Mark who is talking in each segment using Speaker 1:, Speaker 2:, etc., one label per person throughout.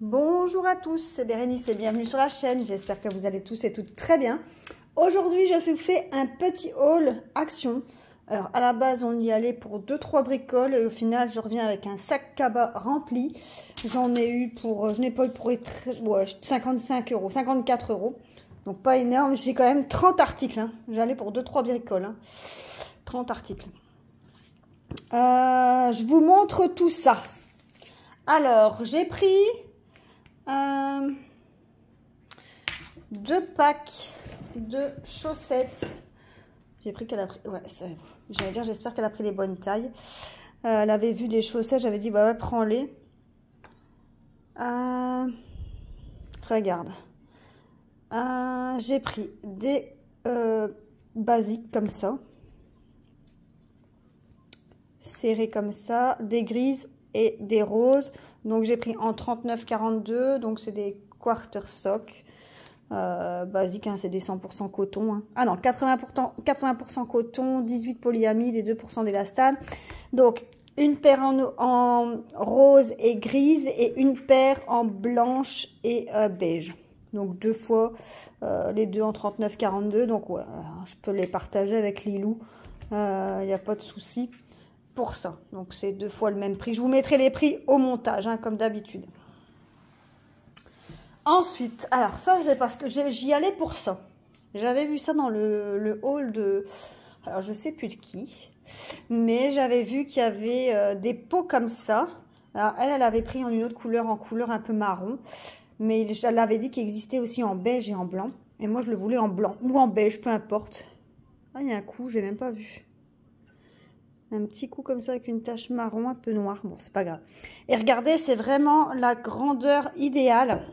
Speaker 1: Bonjour à tous, c'est Bérénice et bienvenue sur la chaîne. J'espère que vous allez tous et toutes très bien. Aujourd'hui, je vous fais un petit haul action. Alors, à la base, on y allait pour 2-3 bricoles et au final, je reviens avec un sac cabas rempli. J'en ai eu pour, je n'ai pas eu pour 55 euros, 54 euros. Donc, pas énorme. J'ai quand même 30 articles. Hein. J'allais pour 2-3 bricoles. Hein. 30 articles. Je vous montre tout ça. Alors, j'ai pris 2 packs de chaussettes. J'ai pris qu'elle a pris. Ouais, j'allais dire, j'espère qu'elle a pris les bonnes tailles. Elle avait vu des chaussettes, j'avais dit, bah ouais, prends-les. Regarde. J'ai pris des basiques comme ça. Serrées comme ça, des grises et des roses. Donc j'ai pris en 39,42. Donc c'est des quarter sock. Basique, hein, c'est des 100% coton. Hein. Ah non, 80% coton, 18 polyamide et 2% d'élastane. Donc une paire en rose et grise et une paire en blanche et beige. Donc deux fois les deux en 39,42. Donc ouais, je peux les partager avec Lilou. Il n'y a pas de souci pour ça. Donc c'est 2 fois le même prix. Je vous mettrai les prix au montage, hein, comme d'habitude. Ensuite, alors ça c'est parce que j'y allais pour ça. J'avais vu ça dans le haul de... Alors je sais plus de qui. Mais j'avais vu qu'il y avait des pots comme ça. Alors elle avait pris en une autre couleur, en couleur un peu marron. Mais elle avait dit qu'il existait aussi en beige et en blanc. Et moi je le voulais en blanc ou en beige, peu importe. Ah, il y a un coup, j'ai même pas vu. Un petit coup comme ça avec une tache marron un peu noire. Bon, c'est pas grave. Et regardez, c'est vraiment la grandeur idéale.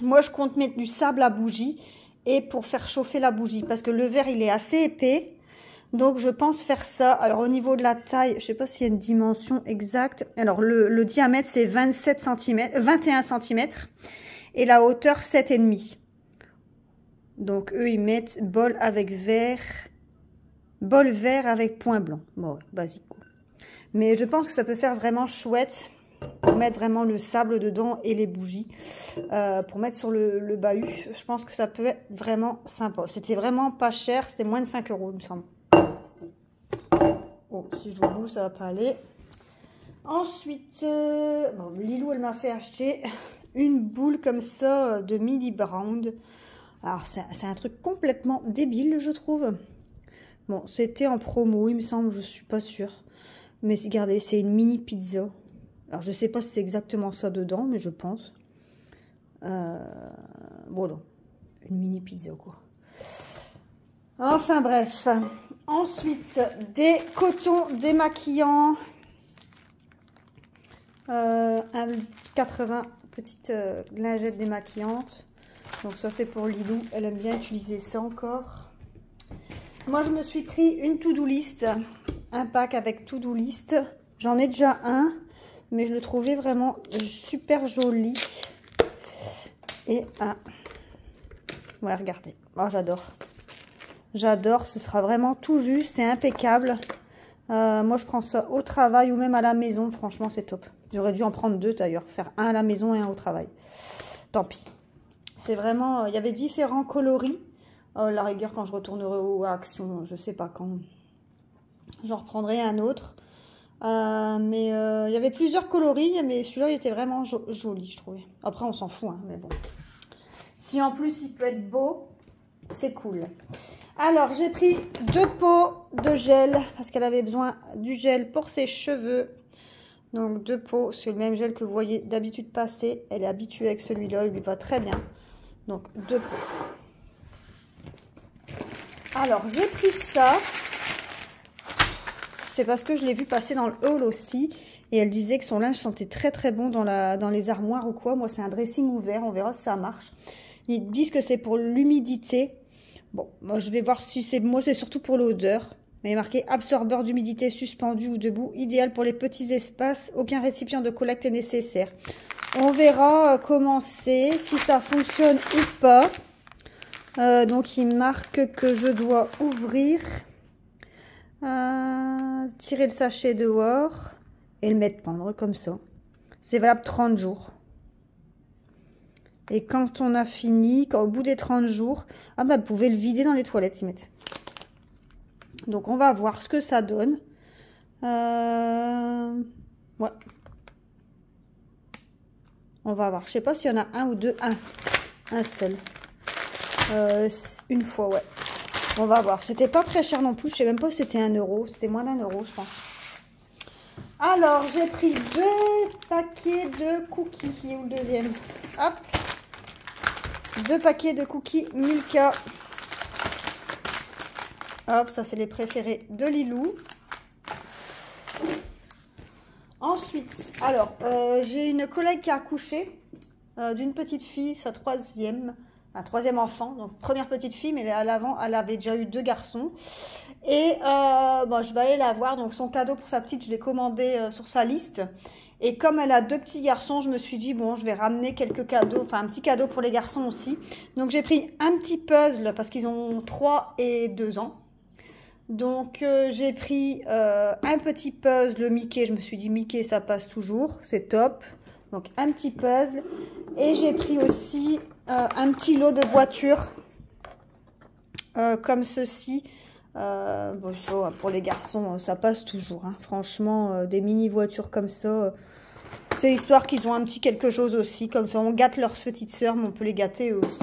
Speaker 1: Moi, je compte mettre du sable à bougie et pour faire chauffer la bougie. Parce que le verre, il est assez épais. Donc, je pense faire ça. Alors, au niveau de la taille, je sais pas s'il y a une dimension exacte. Alors, le diamètre, c'est 27 cm, 21 cm. Et la hauteur, 7,5. Donc, eux, ils mettent bol avec verre. Bol vert avec point blanc. Bon, ouais, basique. Mais je pense que ça peut faire vraiment chouette. Pour mettre vraiment le sable dedans et les bougies. Pour mettre sur le bahut. Je pense que ça peut être vraiment sympa. C'était vraiment pas cher. C'était moins de 5 euros, il me semble. Oh, si je vous bouge, ça va pas aller. Ensuite, bon, Lilou, elle m'a fait acheter une boule comme ça de midi brown. Alors, c'est un truc complètement débile, je trouve. Bon, c'était en promo, il me semble, je suis pas sûre. Mais regardez, c'est une mini pizza. Alors, je sais pas si c'est exactement ça dedans, mais je pense. Bon, non. Une mini pizza, quoi. Enfin, bref. Ensuite, des cotons démaquillants. 80 petites lingettes démaquillantes. Donc, ça, c'est pour Lilou. Elle aime bien utiliser ça encore. Moi, je me suis pris une to-do list, un pack avec to-do list. J'en ai déjà un, mais je le trouvais vraiment super joli. Et ouais, regardez. Oh, j'adore. J'adore, ce sera vraiment tout juste, c'est impeccable. Moi, je prends ça au travail ou même à la maison. Franchement, c'est top. J'aurais dû en prendre 2 d'ailleurs, faire un à la maison et un au travail. Tant pis. C'est vraiment, il y avait différents coloris. La rigueur, quand je retournerai aux Action, je sais pas quand, j'en reprendrai un autre. Mais il y avait plusieurs coloris, mais celui-là, il était vraiment joli, je trouvais. Après, on s'en fout, hein, mais bon. Si en plus, il peut être beau, c'est cool. Alors, j'ai pris 2 pots de gel, parce qu'elle avait besoin du gel pour ses cheveux. Donc, 2 pots, c'est le même gel que vous voyez d'habitude passer. Elle est habituée avec celui-là, il lui va très bien. Donc, 2 pots. Alors, j'ai pris ça. C'est parce que je l'ai vu passer dans le haul aussi. Et elle disait que son linge sentait très très bon dans les armoires ou quoi. Moi, c'est un dressing ouvert. On verra si ça marche. Ils disent que c'est pour l'humidité. Bon, moi, je vais voir si c'est... Moi, c'est surtout pour l'odeur. Mais il est marqué absorbeur d'humidité suspendu ou debout. Idéal pour les petits espaces. Aucun récipient de collecte est nécessaire. On verra comment c'est. Si ça fonctionne ou pas. Donc, il marque que je dois ouvrir, tirer le sachet dehors et le mettre pendre comme ça. C'est valable 30 jours. Et quand on a fini, au bout des 30 jours, ah bah, vous pouvez le vider dans les toilettes, ils mettent. Donc, on va voir ce que ça donne. Ouais. On va voir. Je sais pas s'il y en a un ou deux. Un seul. Une fois, ouais. On va voir. C'était pas très cher non plus. Je sais même pas si c'était 1 euro. C'était moins d'1 euro, je pense. Alors, j'ai pris 2 paquets de cookies. Il est où le deuxième? Hop. 2 paquets de cookies Milka. Hop, ça c'est les préférés de Lilou. Ensuite, alors, j'ai une collègue qui a accouché d'une petite fille, sa troisième enfant. Donc, première petite fille, mais à l'avant, elle avait déjà eu 2 garçons. Et bon, je vais aller la voir. Donc, son cadeau pour sa petite, je l'ai commandé sur sa liste. Et comme elle a 2 petits garçons, je me suis dit, bon, je vais ramener quelques cadeaux, enfin un petit cadeau pour les garçons aussi. Donc, j'ai pris un petit puzzle parce qu'ils ont 3 et 2 ans. Donc, j'ai pris un petit puzzle Mickey. Je me suis dit, Mickey, ça passe toujours. C'est top. Donc, un petit puzzle. Et j'ai pris aussi un petit lot de voitures comme ceci. Bon, ça, pour les garçons, ça passe toujours. Hein. Franchement, des mini-voitures comme ça, c'est histoire qu'ils ont un petit quelque chose aussi. Comme ça, on gâte leurs petites sœurs, mais on peut les gâter eux aussi.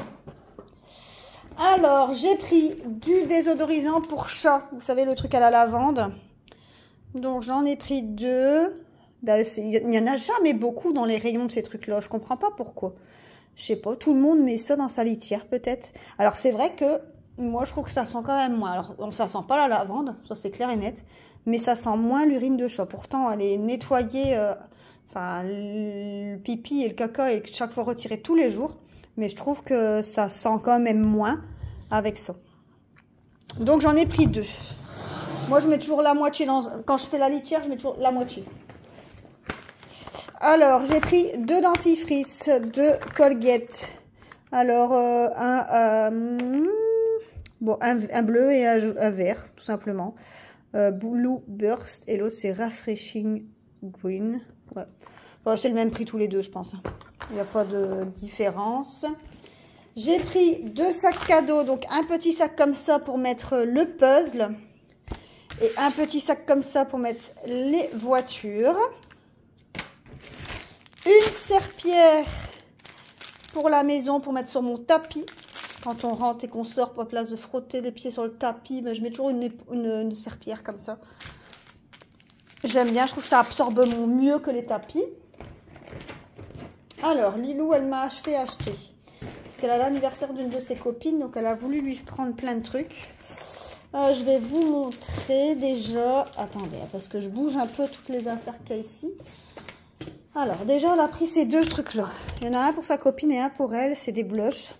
Speaker 1: Alors, j'ai pris du désodorisant pour chat. Vous savez, le truc à la lavande. Donc, j'en ai pris 2. Il n'y en a jamais beaucoup dans les rayons de ces trucs-là. Je comprends pas pourquoi. Je sais pas, tout le monde met ça dans sa litière, peut-être. Alors, c'est vrai que moi, je trouve que ça sent quand même moins. Alors, ça sent pas la lavande, ça c'est clair et net. Mais ça sent moins l'urine de chat. Pourtant, elle est nettoyée, enfin, le pipi et le caca est chaque fois retiré tous les jours. Mais je trouve que ça sent quand même moins avec ça. Donc, j'en ai pris 2. Moi, je mets toujours la moitié dans... Quand je fais la litière, je mets toujours la moitié. Alors, j'ai pris 2 dentifrices, 2 Colgate. Alors, bon, un bleu et un vert, tout simplement. Blue Burst et l'autre, c'est Refreshing Green. Ouais. Bon, c'est le même prix tous les deux, je pense. Il n'y a pas de différence. J'ai pris 2 sacs cadeaux. Donc, un petit sac comme ça pour mettre le puzzle. Et un petit sac comme ça pour mettre les voitures. Une serpillière pour la maison, pour mettre sur mon tapis. Quand on rentre et qu'on sort, pour place de frotter les pieds sur le tapis, mais je mets toujours une serpillière comme ça. J'aime bien, je trouve que ça absorbe mieux que les tapis. Alors, Lilou, elle m'a fait acheter. Parce qu'elle a l'anniversaire d'une de ses copines, donc elle a voulu lui prendre plein de trucs. Je vais vous montrer déjà. Attendez, parce que je bouge un peu toutes les affaires qu'il y a ici. Alors, déjà, elle a pris ces 2 trucs-là. Il y en a un pour sa copine et un pour elle. C'est des blushs.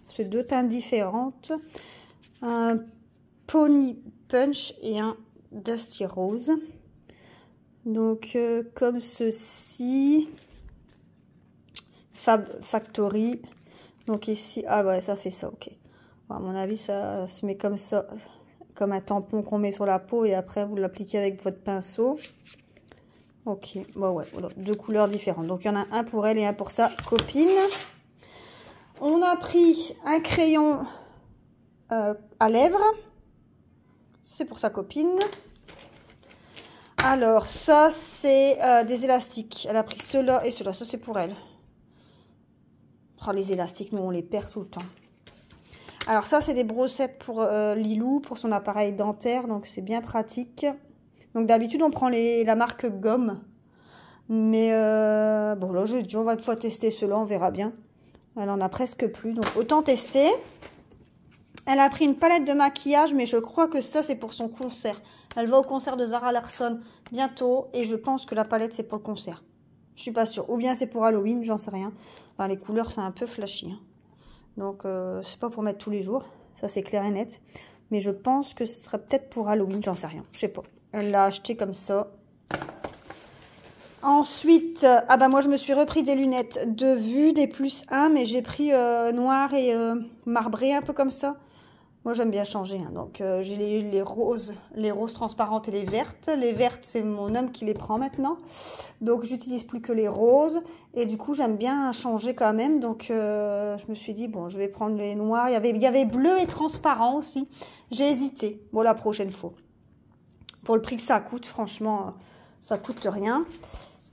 Speaker 1: C'est 2 teintes différentes. Un Pony Punch et un Dusty Rose. Donc, comme ceci. Fab Factory. Donc, ici, ah ouais, ça fait ça, ok. Bon, à mon avis, ça se met comme ça. Comme un tampon qu'on met sur la peau et après, vous l'appliquez avec votre pinceau. Ok, bon ouais, voilà, 2 couleurs différentes. Donc, il y en a un pour elle et un pour sa copine. On a pris un crayon à lèvres. C'est pour sa copine. Alors, ça, c'est des élastiques. Elle a pris ceux-là et ceux-là. Ça, c'est pour elle. Oh, les élastiques, nous, on les perd tout le temps. Alors, ça, c'est des brossettes pour Lilou, pour son appareil dentaire. Donc, c'est bien pratique. Donc, d'habitude, on prend la marque Gomme. Mais, bon, là, j'ai dit, on va une fois tester ceux-là, on verra bien. Elle en a presque plus, donc autant tester. Elle a pris une palette de maquillage, mais je crois que ça, c'est pour son concert. Elle va au concert de Zara Larsson bientôt, et je pense que la palette, c'est pour le concert. Je suis pas sûre. Ou bien c'est pour Halloween, j'en sais rien. Enfin, les couleurs, c'est un peu flashy. Hein. Donc, c'est pas pour mettre tous les jours. Ça, c'est clair et net. Mais je pense que ce sera peut-être pour Halloween, j'en sais rien. Je sais pas. Elle l'a acheté comme ça. Ensuite, ah bah moi je me suis repris des lunettes de vue, des +1, mais j'ai pris noir et marbré, un peu comme ça. Moi, j'aime bien changer. Hein. Donc, j'ai les roses transparentes et les vertes. Les vertes, c'est mon homme qui les prend maintenant. Donc, j'utilise plus que les roses. Et du coup, j'aime bien changer quand même. Donc, je me suis dit, bon, je vais prendre les noirs. Il y avait bleu et transparent aussi. J'ai hésité. Bon, la prochaine fois. Pour le prix que ça coûte, franchement, ça coûte rien.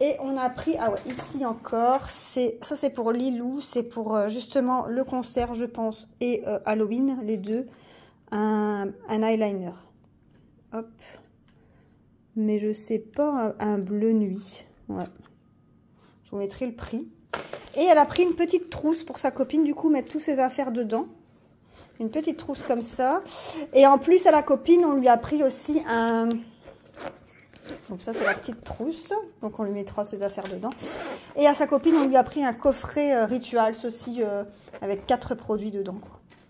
Speaker 1: Et on a pris, ah ouais, ici encore, ça c'est pour Lilou, c'est pour justement le concert, je pense, et Halloween, les deux, un eyeliner. Hop. Mais je sais pas, un bleu nuit. Ouais. Je vous mettrai le prix. Et elle a pris une petite trousse pour sa copine, du coup, mettre toutes ses affaires dedans. Une petite trousse comme ça. Et en plus, à la copine, on lui a pris aussi un... Donc ça, c'est la petite trousse. Donc on lui mettra ses affaires dedans. Et à sa copine, on lui a pris un coffret Rituals aussi avec 4 produits dedans.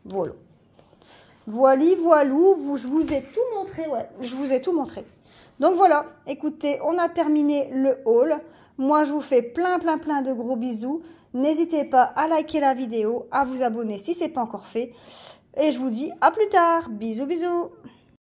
Speaker 1: Voilà. Voilou, je vous ai tout montré. Ouais, je vous ai tout montré. Donc voilà, écoutez, on a terminé le haul. Moi, je vous fais plein de gros bisous. N'hésitez pas à liker la vidéo, à vous abonner si ce n'est pas encore fait. Et je vous dis à plus tard. Bisous.